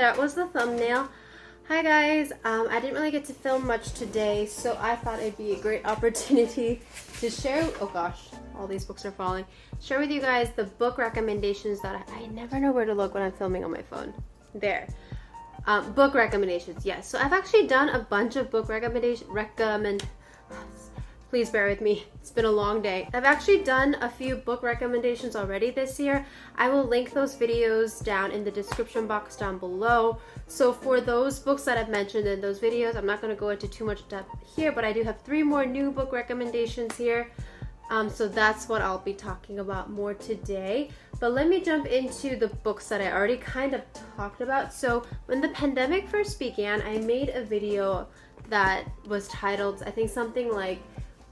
that was the thumbnail. Hi guys, I didn't really get to film much today, so I thought it'd be a great opportunity to share, oh gosh, all these books are falling, share with you guys the book recommendations that I never know where to look when I'm filming on my phone. There. Book recommendations, yes. So I've actually done a bunch of book please bear with me, it's been a long day. I've actually done a few book recommendations already this year. I will link those videos down in the description box down below. So for those books that I've mentioned in those videos, I'm not going to go into too much depth here, but I do have 3 more new book recommendations here. So that's what I'll be talking about more today. But let me jump into the books that I already kind of talked about. So when the pandemic first began, I made a video that was titled, I think something like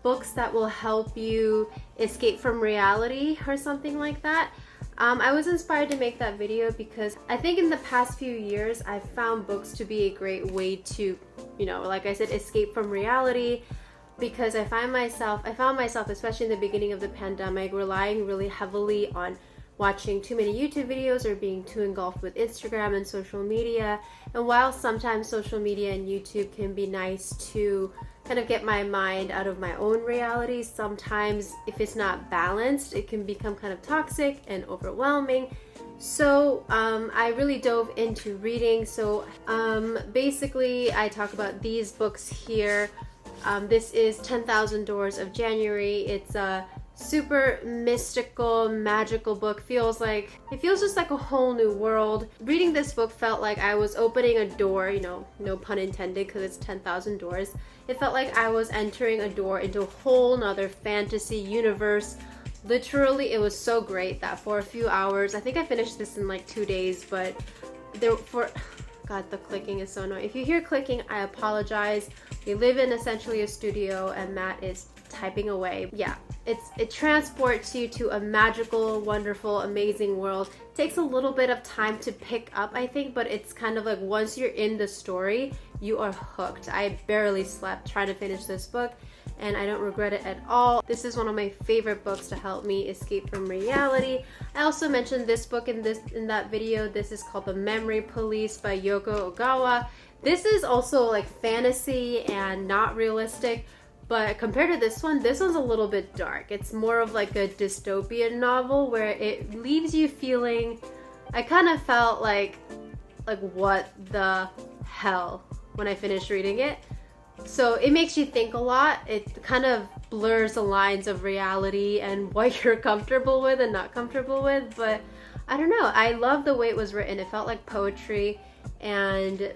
books that will help you escape from reality or something like that. I was inspired to make that video because I think in the past few years I've found books to be a great way to, like I said, escape from reality, because I found myself, especially in the beginning of the pandemic, relying really heavily on watching too many YouTube videos or being too engulfed with Instagram and social media. And while sometimes social media and YouTube can be nice to kind of get my mind out of my own reality, sometimes if it's not balanced, it can become kind of toxic and overwhelming. So I really dove into reading. So basically I talk about these books here. This is 10,000 Doors of January. It's a super mystical, magical book. It feels just like a whole new world. Reading this book felt like I was opening a door, no pun intended because it's 10,000 doors. It felt like I was entering a door into a whole nother fantasy universe. Literally, it was so great that for a few hours, I think I finished this in like 2 days, but God, the clicking is so annoying. If you hear clicking, I apologize. We live in essentially a studio and Matt is typing away. Yeah, it transports you to a magical, wonderful, amazing world. It takes a little bit of time to pick up, I think, but it's kind of like once you're in the story, you are hooked. I barely slept trying to finish this book, and I don't regret it at all. This is one of my favorite books to help me escape from reality. I also mentioned this book in that video. This is called The Memory Police by Yoko Ogawa. This is also like fantasy and not realistic, but compared to this one's a little bit dark. It's more of like a dystopian novel where it leaves you feeling, I kind of felt like what the hell when I finished reading it. So it makes you think a lot. It kind of blurs the lines of reality and what you're comfortable with and not comfortable with. But I don't know. I love the way it was written. It felt like poetry, and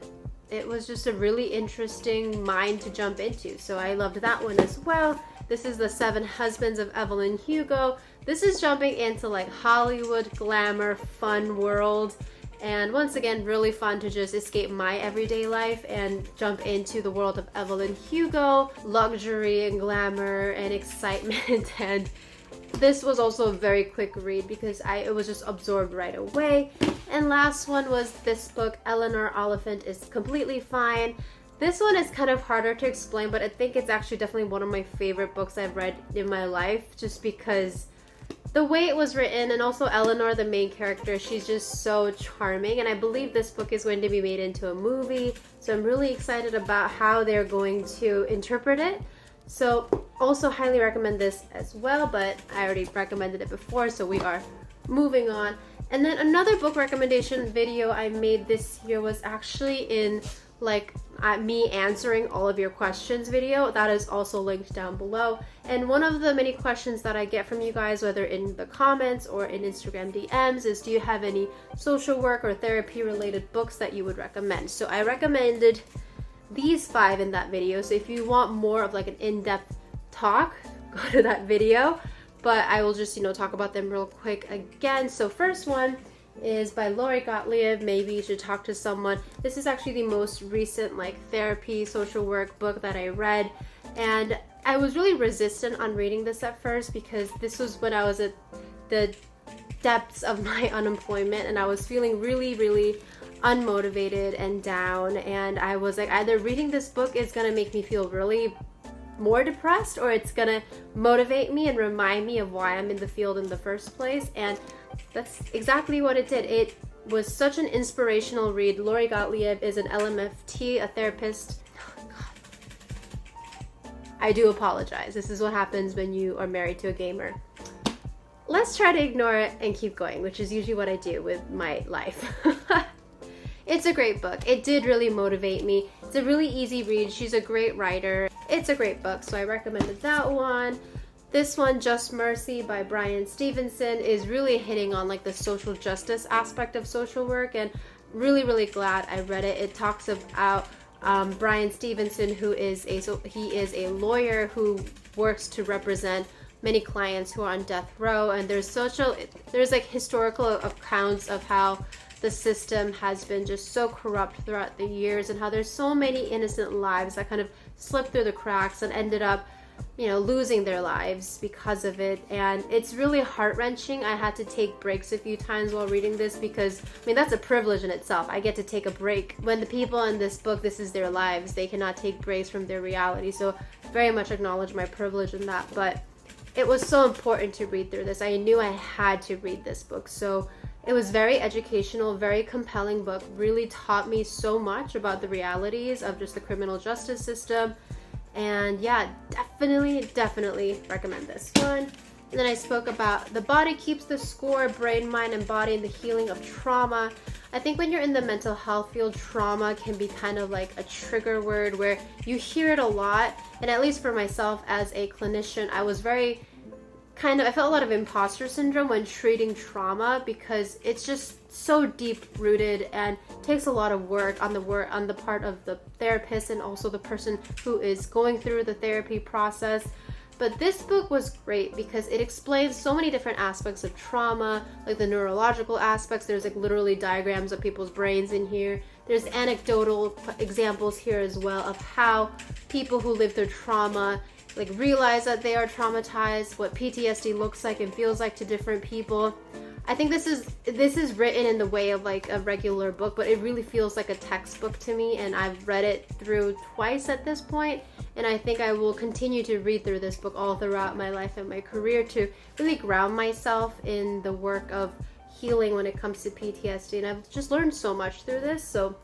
it was just a really interesting mind to jump into. So I loved that one as well. This is The 7 Husbands of Evelyn Hugo. This is jumping into like Hollywood glamour fun world. And once again, really fun to just escape my everyday life and jump into the world of Evelyn Hugo, luxury and glamour and excitement. And this was also a very quick read because it was just absorbed right away. And last one was this book, Eleanor Oliphant is Completely Fine. This one is kind of harder to explain, but I think it's actually definitely one of my favorite books I've read in my life, just because the way it was written, and also Eleanor, the main character, she's just so charming. And I believe this book is going to be made into a movie, so I'm really excited about how they're going to interpret it. So also highly recommend this as well, but I already recommended it before, so we are moving on. And then another book recommendation video I made this year was actually in like me answering all of your questions video. That is also linked down below. And one of the many questions that I get from you guys, whether in the comments or in Instagram DMs, is do you have any social work or therapy related books that you would recommend? So I recommended these 5 in that video. So if you want more of like an in-depth talk, go to that video. But I will just, talk about them real quick again. So first one is by Lori Gottlieb, Maybe You Should Talk to Someone. This is actually the most recent like therapy, social work book that I read. And I was really resistant on reading this at first because this was when I was at the depths of my unemployment and I was feeling really, really unmotivated and down. And I was like, either reading this book is gonna make me feel really more depressed, or it's gonna motivate me and remind me of why I'm in the field in the first place. And that's exactly what it did. was such an inspirational read. Lori Gottlieb is an LMFT, a therapist. Oh, God. I do apologize. This is what happens when you are married to a gamer. Let's try to ignore it and keep going, which is usually what I do with my life. It's a great book. It did really motivate me. It's a really easy read. She's a great writer. It's a great book, so I recommended that one. This one, Just Mercy by Bryan Stevenson, is really hitting on like the social justice aspect of social work, and really glad I read it. It talks about Bryan Stevenson, who is he is a lawyer who works to represent many clients who are on death row, and there's like historical accounts of how the system has been just so corrupt throughout the years, and how there's so many innocent lives that kind of slipped through the cracks and ended up, you know, losing their lives because of it. And it's really heart-wrenching. I had to take breaks a few times while reading this because, I mean, that's a privilege in itself. I get to take a break. When the people in this book, this is their lives, they cannot take breaks from their reality. So very much acknowledge my privilege in that. But it was so important to read through this. I knew I had to read this book. So it was very educational, very compelling book, really taught me so much about the realities of just the criminal justice system. And yeah, definitely recommend this one. And then I spoke about The Body Keeps the Score, Brain, Mind, and Body, and the Healing of Trauma. I think when you're in the mental health field, trauma can be kind of like a trigger word where you hear it a lot. And at least for myself as a clinician, I was very I felt a lot of imposter syndrome when treating trauma because it's just so deep rooted and takes a lot of work on the part of the therapist and also the person who is going through the therapy process. But this book was great because it explains so many different aspects of trauma, like the neurological aspects. There's like literally diagrams of people's brains in here. There's anecdotal examples here as well of how people who live through trauma like realize that they are traumatized, what PTSD looks like and feels like to different people. I think this is written in the way of like a regular book, but it really feels like a textbook to me, and I've read it through twice at this point, and I think I will continue to read through this book all throughout my life and my career to really ground myself in the work of healing when it comes to PTSD, and I've just learned so much through this, so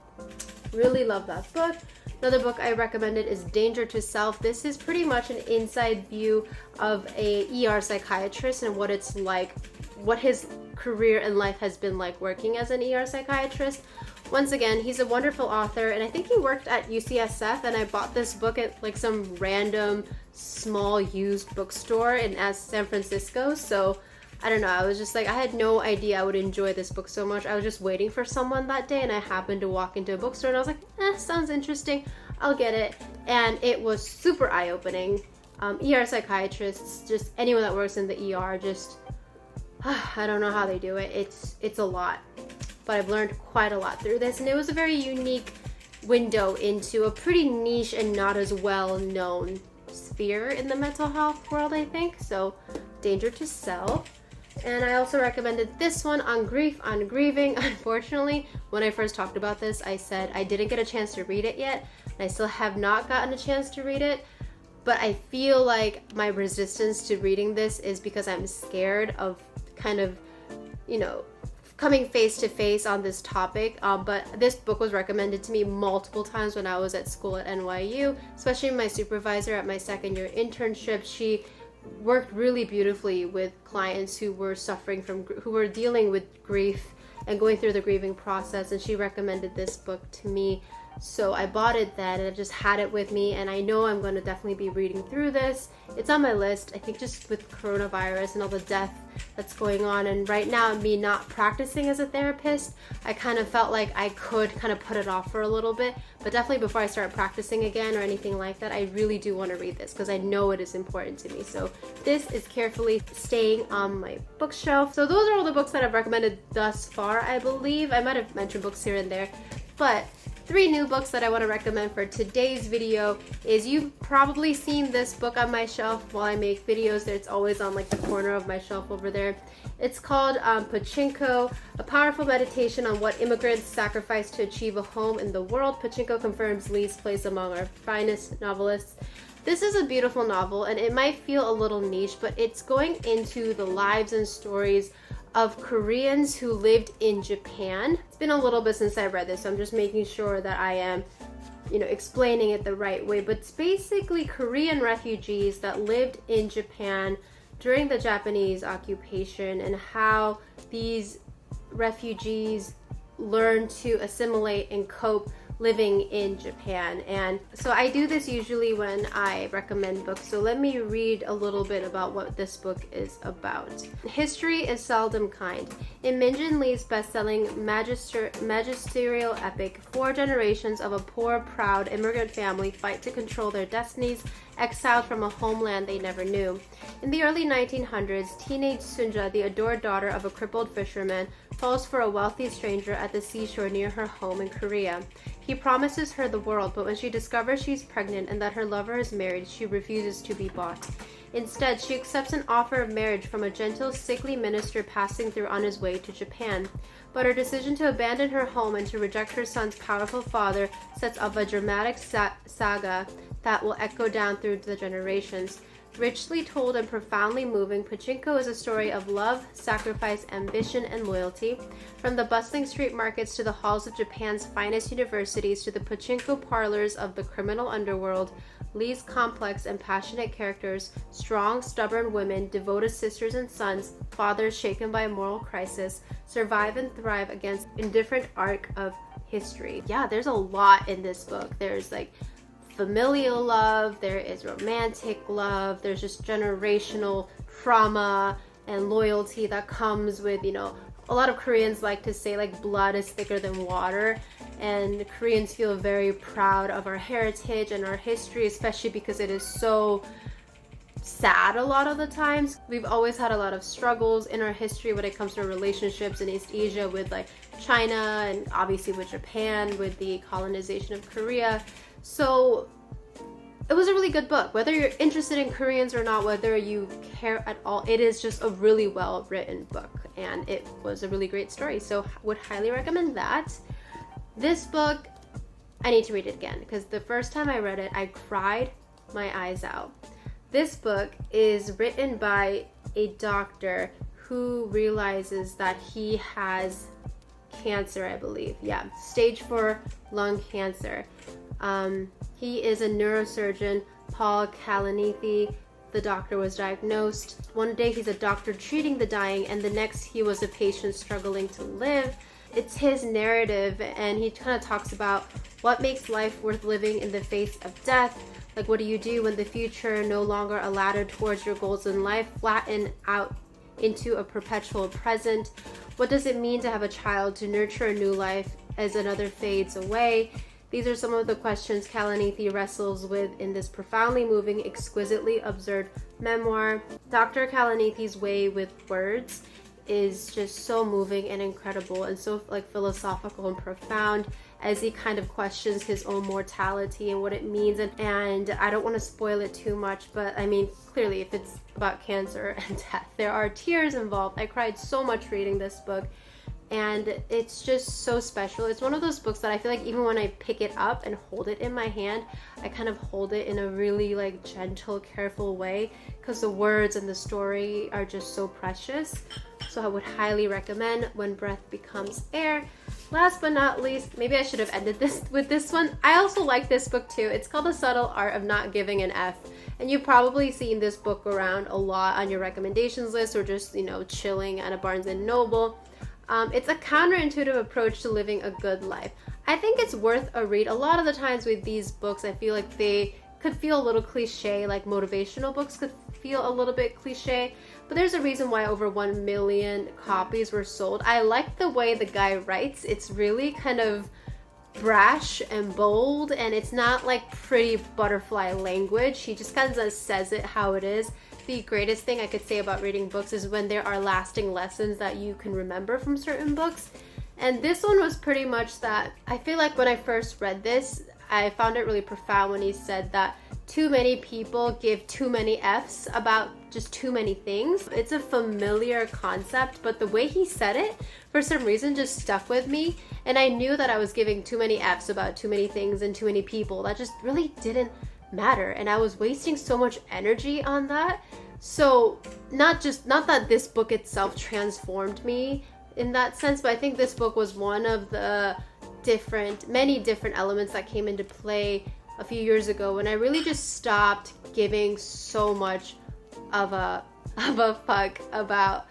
really love that book. Another book I recommended is Danger to Self. This is pretty much an inside view of a ER psychiatrist and what it's like, what his career and life has been like working as an ER psychiatrist. Once again, he's a wonderful author, and I think he worked at UCSF, and I bought this book at like some random small used bookstore in San Francisco, so I don't know, I was just like, I had no idea I would enjoy this book so much. I was just waiting for someone that day, and I happened to walk into a bookstore, and I was like, sounds interesting, I'll get it. And it was super eye-opening. ER psychiatrists, just anyone that works in the ER, just, I don't know how they do it. It's a lot. But I've learned quite a lot through this, and it was a very unique window into a pretty niche and not as well-known sphere in the mental health world, I think. So, Danger to Self. And I also recommended this one, On Grief, On Grieving. Unfortunately, when I first talked about this, I said I didn't get a chance to read it yet, and I still have not gotten a chance to read it. But I feel like my resistance to reading this is because I'm scared of kind of, you know, coming face to face on this topic. But this book was recommended to me multiple times when I was at school at NYU, especially my supervisor at my second year internship. She worked really beautifully with clients who were who were dealing with grief and going through the grieving process, and she recommended this book to me. So I bought it then, and I've just had it with me, and I know I'm going to definitely be reading through this. It's on my list. I think just with coronavirus and all the death that's going on, and right now me not practicing as a therapist, I kind of felt like I could kind of put it off for a little bit, but definitely before I start practicing again or anything like that, I really do want to read this because I know it is important to me. So this is carefully staying on my bookshelf. So those are all the books that I've recommended thus far, I believe. I might have mentioned books here and there, but 3 new books that I want to recommend for today's video is, you've probably seen this book on my shelf while I make videos. It's always on like the corner of my shelf over there. It's called Pachinko, a powerful meditation on what immigrants sacrifice to achieve a home in the world. Pachinko confirms Lee's place among our finest novelists. This is a beautiful novel, and it might feel a little niche, but it's going into the lives and stories of Koreans who lived in Japan. It's been a little bit since I read this, so I'm just making sure that I am, explaining it the right way. But it's basically Korean refugees that lived in Japan during the Japanese occupation, and how these refugees learned to assimilate and cope living in Japan. And so I do this usually when I recommend books. So let me read a little bit about what this book is about. History is seldom kind. In Min Jin Lee's best-selling magisterial epic, 4 generations of a poor, proud immigrant family fight to control their destinies, exiled from a homeland they never knew. In the early 1900s, teenage Sunja, the adored daughter of a crippled fisherman, falls for a wealthy stranger at the seashore near her home in Korea. He promises her the world, but when she discovers she's pregnant and that her lover is married, she refuses to be bought. Instead, she accepts an offer of marriage from a gentle, sickly minister passing through on his way to Japan. But her decision to abandon her home and to reject her son's powerful father sets up a dramatic saga that will echo down through the generations. Richly told and profoundly moving, Pachinko is a story of love, sacrifice, ambition, and loyalty. From the bustling street markets to the halls of Japan's finest universities to the pachinko parlors of the criminal underworld, Lee's complex and passionate characters, strong, stubborn women, devoted sisters and sons, fathers shaken by a moral crisis, survive and thrive against indifferent arc of history. Yeah, there's a lot in this book. There's familial love, there is romantic love, there's just generational trauma and loyalty that comes with, a lot of Koreans like to say blood is thicker than water, and Koreans feel very proud of our heritage and our history, especially because it is so sad a lot of the times. We've always had a lot of struggles in our history when it comes to relationships in East Asia with China, and obviously with Japan with the colonization of Korea. So it was a really good book. Whether you're interested in Koreans or not, whether you care at all, it is just a really well written book, and it was a really great story. So would highly recommend that. This book, I need to read it again because the first time I read it, I cried my eyes out. This book is written by a doctor who realizes that he has cancer, I believe. Yeah, stage 4 lung cancer. He is a neurosurgeon, Paul Kalanithi. The doctor was diagnosed. One day he's a doctor treating the dying, and the next he was a patient struggling to live. It's his narrative, and he kind of talks about what makes life worth living in the face of death. What do you do when the future, no longer a ladder towards your goals in life, flatten out into a perpetual present? What does it mean to have a child, to nurture a new life as another fades away? These are some of the questions Kalanithi wrestles with in this profoundly moving, exquisitely absurd memoir. Dr. Kalanithi's way with words is just so moving and incredible, and so philosophical and profound as he kind of questions his own mortality and what it means. And I don't want to spoil it too much, but I mean, clearly if it's about cancer and death, there are tears involved. I cried so much reading this book, and it's just so special. It's one of those books that I feel like even when I pick it up and hold it in my hand, I kind of hold it in a really gentle, careful way, because the words and the story are just so precious. So I would highly recommend When Breath Becomes Air. Last but not least, maybe I should have ended this with this one. I also like this book too. It's called The Subtle Art of Not Giving an F. And you've probably seen this book around a lot on your recommendations list, or just, chilling at a Barnes & Noble. It's a counterintuitive approach to living a good life. I think it's worth a read. A lot of the times with these books, I feel like they could feel a little cliche, motivational books could feel a little bit cliche, but there's a reason why over 1 million copies were sold. I like the way the guy writes. It's really kind of brash and bold, and it's not pretty butterfly language. He just kind of says it how it is. The greatest thing I could say about reading books is when there are lasting lessons that you can remember from certain books. And this one was pretty much that. I feel like when I first read this, I found it really profound when he said that too many people give too many F's about just too many things. It's a familiar concept, but the way he said it, for some reason, just stuck with me. And I knew that I was giving too many F's about too many things and too many people. That just really didn't matter. And I was wasting so much energy on that. So not that this book itself transformed me in that sense, but I think this book was one of the many different elements that came into play a few years ago when I really just stopped giving so much of a fuck about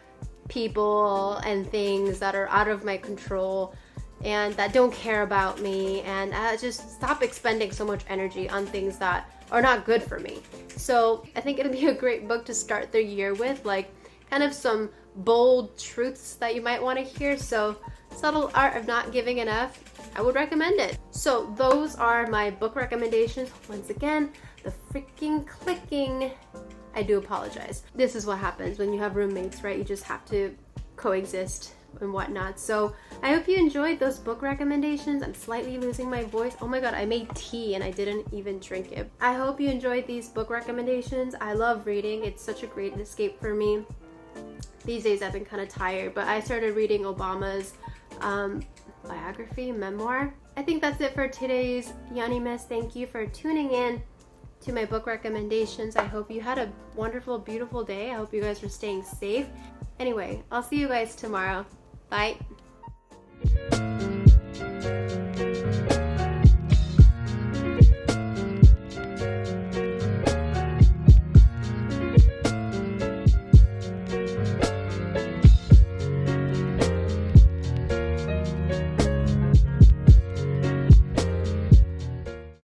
people and things that are out of my control and that don't care about me, and I just stop expending so much energy on things that are not good for me. So I think it'll be a great book to start the year with, like kind of some bold truths that you might want to hear. So Subtle Art of Not Giving Enough, I would recommend it. So those are my book recommendations. Once again, the freaking clicking, I do apologize. This is what happens when you have roommates, right? You just have to coexist and whatnot. So I hope you enjoyed those book recommendations. I'm slightly losing my voice. Oh my god, I made tea and I didn't even drink it. I hope you enjoyed these book recommendations. I love reading. It's such a great escape for me. These days I've been kind of tired, but I started reading Obama's biography, memoir. I think that's it for today's Yeonnimas. Thank you for tuning in to my book recommendations. I hope you had a wonderful, beautiful day. I hope you guys are staying safe. Anyway, I'll see you guys tomorrow. Bye.